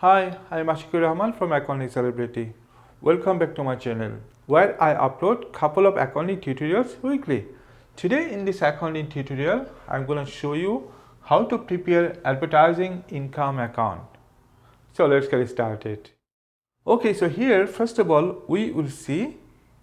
Hi, I'm Irrecoverable from Accounting Syllabuses. Welcome back to my channel, where I upload couple of accounting tutorials weekly. Today in this accounting tutorial, I'm going to show you how to prepare advertising income account. So let's get started. Okay, so here first of all, we will see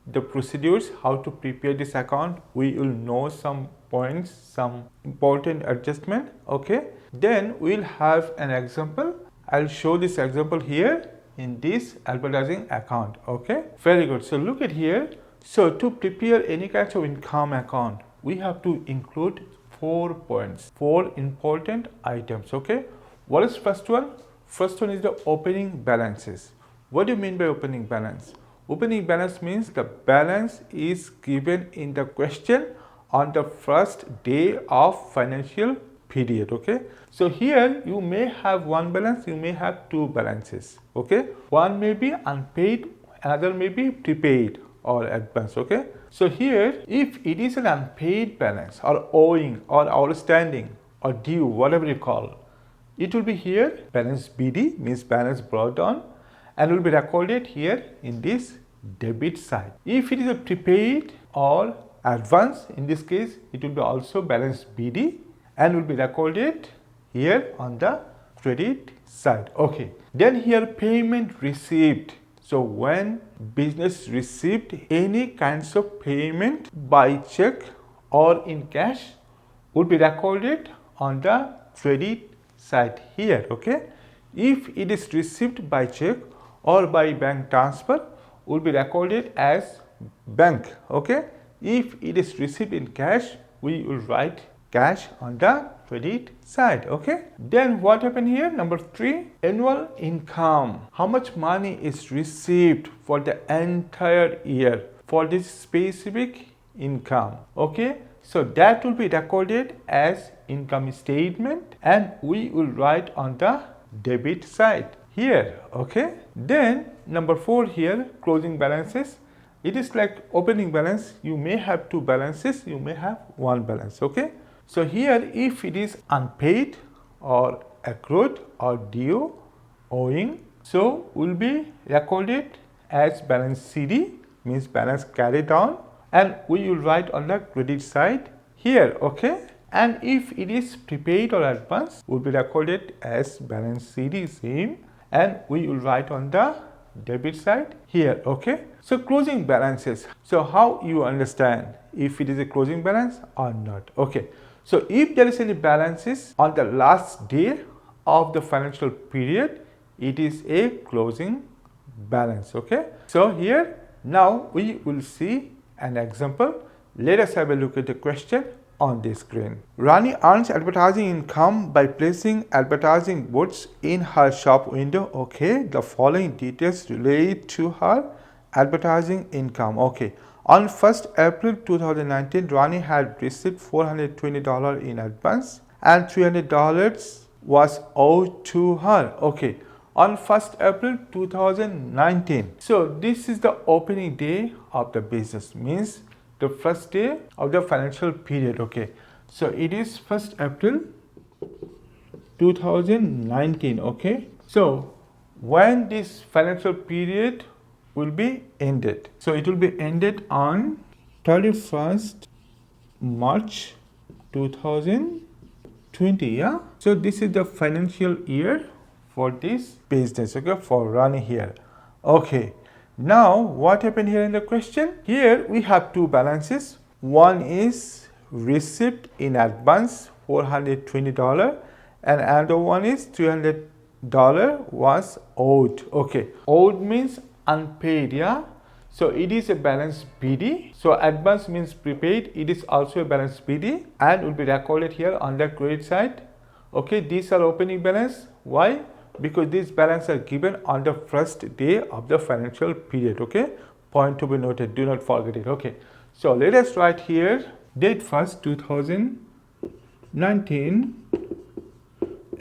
the procedures, how to prepare this account. We will know some points, some important adjustment. Okay, then we'll have an example. I'll show this example here in this advertising account. Okay, very good. So look at here. So to prepare any kind of income account, we have to include 4 points, 4 important items. Okay, what is first one? First one is the opening balances. What do you mean by opening balance? Opening balance means the balance is given in the question on the first day of financial period. Okay, so here you may have one balance, you may have 2 balances. Okay, one may be unpaid, another may be prepaid or advance. Okay, so here if it is an unpaid balance or owing or outstanding or due, whatever you call, it will be here balance BD, means balance brought down, and will be recorded here in this debit side. If it is a prepaid or advance, in this case it will be also balance BD and will be recorded here on the credit side. Okay, then here payment received. So when business received any kinds of payment by check or in cash, would be recorded on the credit side here. Okay, if it is received by check or by bank transfer, will be recorded as bank. Okay, if it is received in cash, we will write cash on the credit side. Okay, then what happened here? Number 3, annual income. How much money is received for the entire year for this specific income? Okay, so that will be recorded as income statement and we will write on the debit side here. Okay, then number 4 here, closing balances. It is like opening balance, you may have 2 balances, you may have 1 balance. Okay, so here if it is unpaid or accrued or due, owing, so will be recorded as balance CD, means balance carried on, and we will write on the credit side here. Okay, and if it is prepaid or advance, will be recorded as balance CD same, and we will write on the debit side here. Okay, so closing balances. So how you understand if it is a closing balance or not? Okay, so if there is any balances on the last day of the financial period, it is a closing balance. Okay, so here now we will see an example. Let us have a look at the question on the screen. Rani earns advertising income by placing advertising boards in her shop window. Okay, the following details relate to her advertising income. Okay, on 1st April 2019, Rani had received $420 in advance and $300 was owed to her. Okay, on 1st April 2019. So this is the opening day of the business, means the first day of the financial period. Okay, so it is 1st April 2019. Okay, so when this financial period will be ended, so it will be ended on 31st March 2020. Yeah, so this is the financial year for this business. Okay, for Rani here. Okay, now what happened here in the question? Here we have 2 balances. One is received in advance $420 and another one is $300 was owed. Okay, owed means unpaid. Yeah, so it is a balance BD. So advance means prepaid, it is also a balance BD and will be recorded here on the credit side. Okay, these are opening balance. Why? Because these balances are given on the first day of the financial period. Okay, point to be noted, do not forget it. Okay, so let us write here date 1st 2019,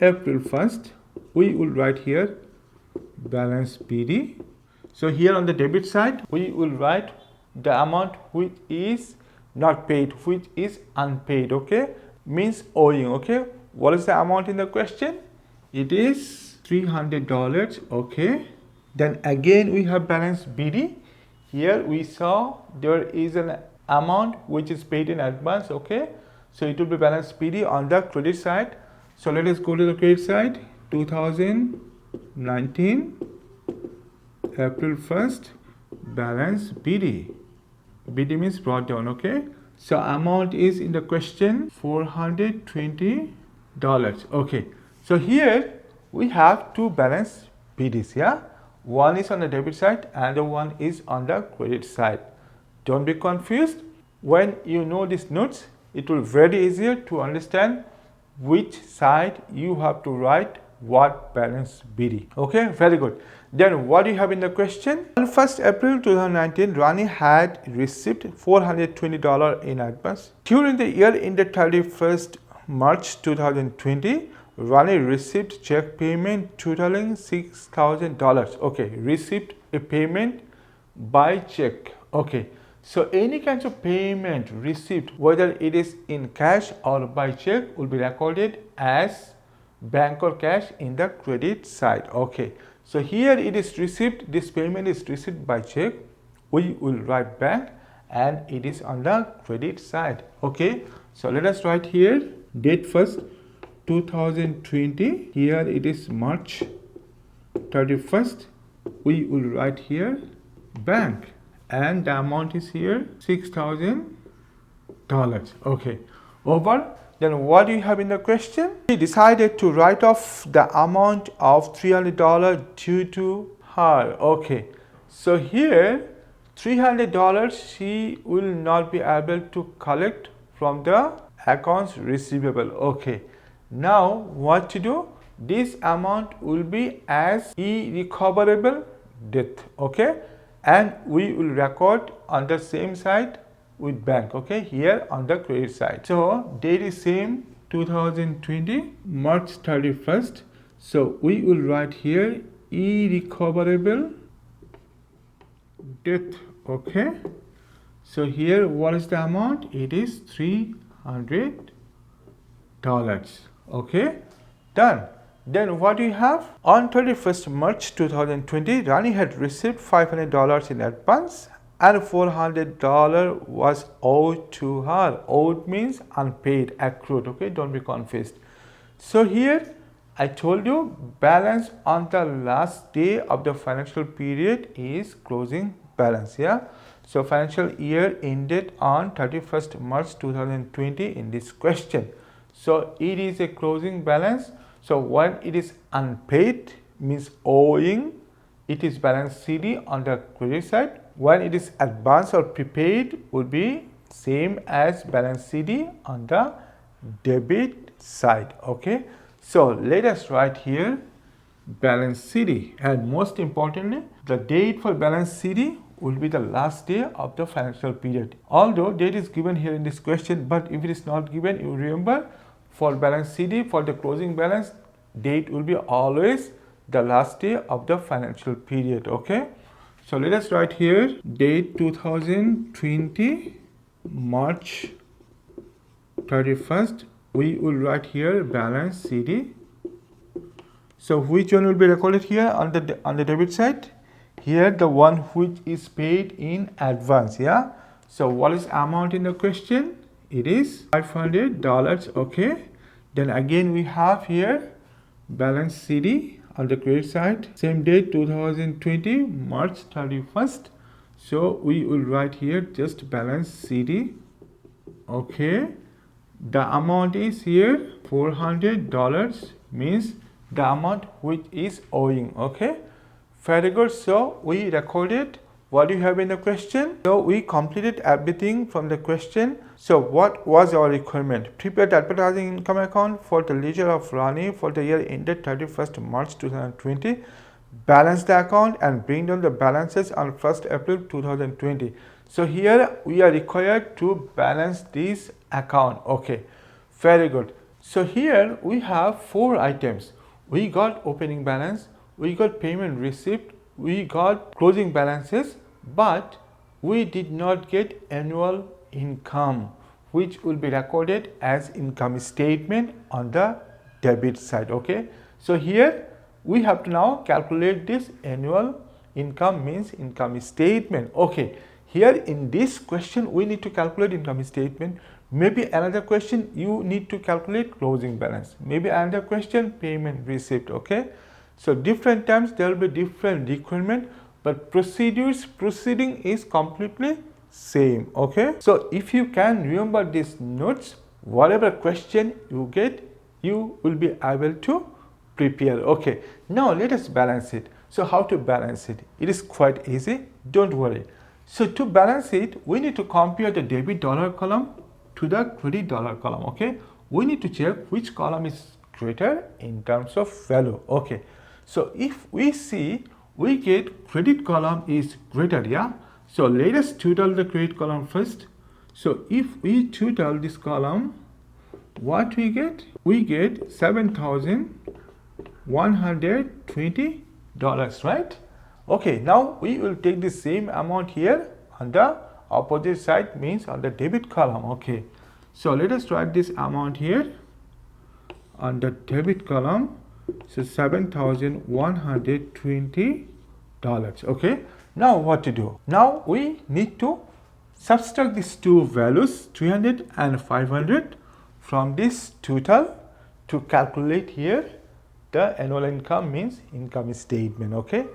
April 1st, we will write here balance BD. So here on the debit side we will write the amount which is not paid, which is unpaid. Okay, means owing. Okay, what is the amount in the question? It is $300. Okay, then again we have balance BD. Here we saw there is an amount which is paid in advance. Okay, so it will be balance BD on the credit side. So let us go to the credit side. 2019 April 1st balance BD. BD means brought down. Okay, so amount is in the question $420. Okay, so here we have two balance BDs. Yeah, one is on the debit side and the one is on the credit side. Don't be confused. When you know these notes, it will be very easier to understand which side you have to write what balance BD. Okay, very good. Then what do you have in the question? On 1st April 2019, Rani had received $420 in advance. During the year ended 31st March 2020, Rani received check payment totaling $6,000. Okay, received a payment by check. Okay, so any kinds of payment received, whether it is in cash or by check, will be recorded as bank or cash in the credit side. Okay, so here it is received, this payment is received by check, we will write bank, and it is on the credit side. Okay, so let us write here date first 2020, here it is March 31st, we will write here bank, and the amount is here $6,000. Okay, over. Then what do you have in the question? She decided to write off the amount of $300 due to her. Okay, so here $300 she will not be able to collect from the accounts receivable. Okay, now what to do? This amount will be as irrecoverable debt. Okay, and we will record on the same side with bank. Okay, here on the credit side. So date is same, 2020 March 31st. So we will write here irrecoverable debt. Okay, so here what is the amount? It is $300. Okay, done. Then what do you have? On 31st March 2020, Rani had received $500 in advance and $400 was owed to her. Owed means unpaid, accrued. Okay, don't be confused. So here I told you balance on the last day of the financial period is closing balance. Yeah, so financial year ended on 31st March 2020 in this question. So it is a closing balance. So when it is unpaid means owing, it is balance CD on the credit side. When it is advance or prepaid would be same as balance CD on the debit side. Okay, so let us write here balance CD, and most importantly the date for balance CD will be the last day of the financial period. Although date is given here in this question, but if it is not given, you remember for balance CD, for the closing balance, date will be always the last day of the financial period. Okay, so let us write here date 2020 March 31st. We will write here balance CD. So which one will be recorded here on the debit side? Here the one which is paid in advance. Yeah, so what is amount in the question? It is $500. Okay, then again we have here balance CD on the credit side, same date 2020 March 31st. So we will write here just balance CD. Okay, the amount is here $400, means the amount which is owing. Okay, very good. So we recorded what you have in the question. So we completed everything from the question. So what was our requirement? Prepare the advertising income account for the ledger of Rani for the year ended 31st March 2020. Balance the account and bring down the balances on 1st April 2020. So here we are required to balance this account. Okay, very good. So here we have 4 items. We got opening balance, we got payment receipt, we got closing balances, but we did not get annual income, which will be recorded as income statement on the debit side. Okay, so here we have to now calculate this annual income, means income statement. Okay, here in this question we need to calculate income statement. Maybe another question you need to calculate closing balance. Maybe another question payment receipt. Okay, so different times there will be different requirement, but proceeding is completely same. Okay, so if you can remember these notes, whatever question you get, you will be able to prepare. Okay, now let us balance it. So how to balance it? It is quite easy, don't worry. So to balance it, we need to compare the debit dollar column to the credit dollar column. Okay, we need to check which column is greater in terms of value. Okay, so if we see, we get credit column is greater. Yeah, so let us total the credit column first. So if we total this column, what we get? We get $7,120, right? Okay, now we will take the same amount here on the opposite side, means on the debit column. Okay, so let us write this amount here on the debit column. So $7,120. Okay, now what to do? Now we need to subtract these two values, 300 and 500, from this total to calculate here the annual income, means income statement. Okay,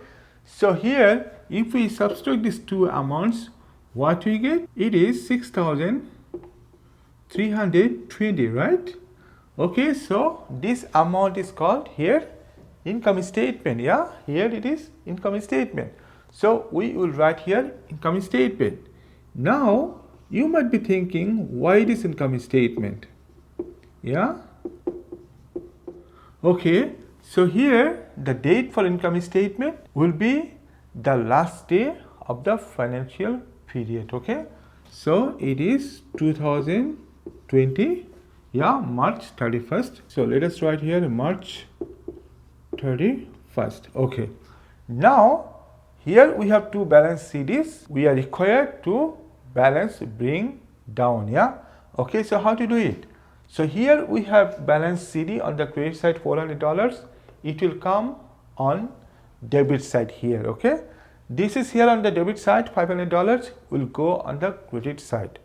so here if we subtract these two amounts, what we get? It is 6,320, right? Okay, so this amount is called here income statement. Yeah, here it is income statement. So we will write here income statement. Now you might be thinking, why this income statement? Yeah, okay, so here the date for income statement will be the last day of the financial period. Okay, so it is 2020, yeah, March 31st. So let us write here March 31st. Okay, now here we have to balance CDs. We are required to balance bring down. Yeah, okay, so how to do it? So here we have balance CD on the credit side $400. It will come on debit side here. Okay, this is here on the debit side, $500 will go on the credit side.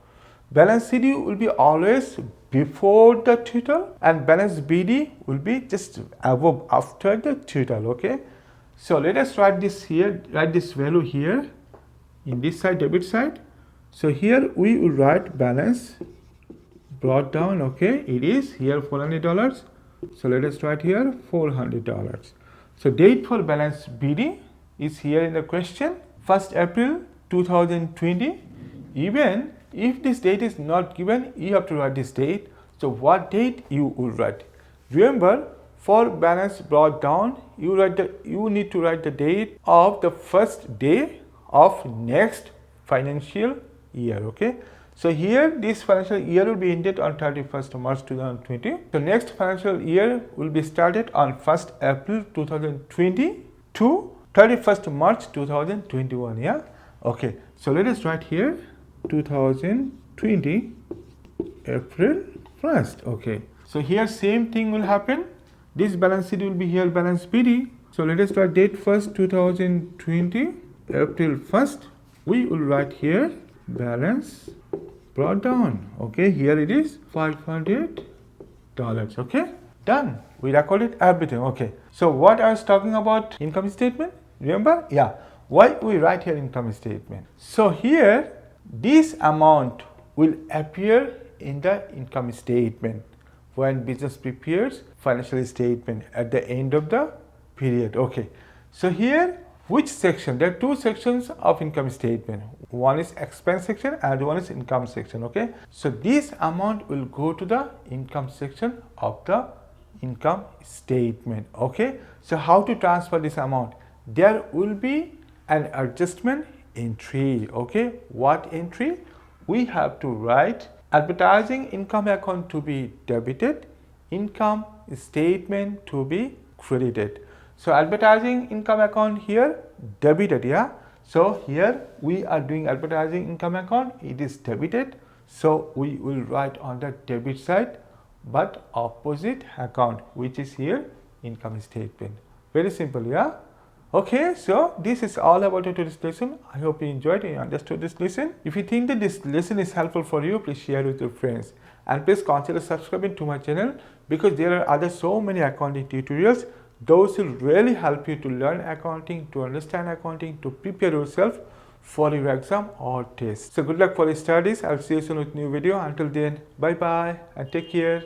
Balance CD will be always before the total, and balance BD will be just above, after the total. Okay, so let us write this here, write this value here in this side, debit side. So here we will write balance brought down. Okay, it is here $400. So let us write here $400. So date for balance BD is here in the question, 1st April 2020. Even if this date is not given, you have to write this date. So what date you will write? Remember, for balance brought down, you need to write the date of the first day of next financial year. Okay, so here this financial year will be ended on 31st of March 2020. So next financial year will be started on 1st April 2020 to 31st March 2021. Yeah, okay, so let us write here 2020 April 1st. Okay, so here same thing will happen. This balance sheet will be here balance BD. So let us write date first 2020 April 1st. We will write here balance brought down. Okay, here it is $500. Okay, done. We recorded everything. Okay, so what I was talking about, income statement, remember? Yeah, why we write here income statement? So here this amount will appear in the income statement when business prepares financial statement at the end of the period. Okay, so here which section? There are two sections of income statement. One is expense section and one is income section. Okay, so this amount will go to the income section of the income statement. Okay, so how to transfer this amount? There will be an adjustment entry. Okay, what entry? We have to write advertising income account to be debited, income statement to be credited. So advertising income account here debited. Yeah, so here we are doing advertising income account, it is debited, so we will write on the debit side but opposite account, which is here income statement. Very simple, yeah? Okay, so this is all about today's lesson. I hope you enjoyed and understood this lesson. If you think that this lesson is helpful for you, please share with your friends. And please consider subscribing to my channel because there are other so many accounting tutorials. Those will really help you to learn accounting, to understand accounting, to prepare yourself for your exam or test. So good luck for your studies. I'll see you soon with new video. Until then, bye bye and take care.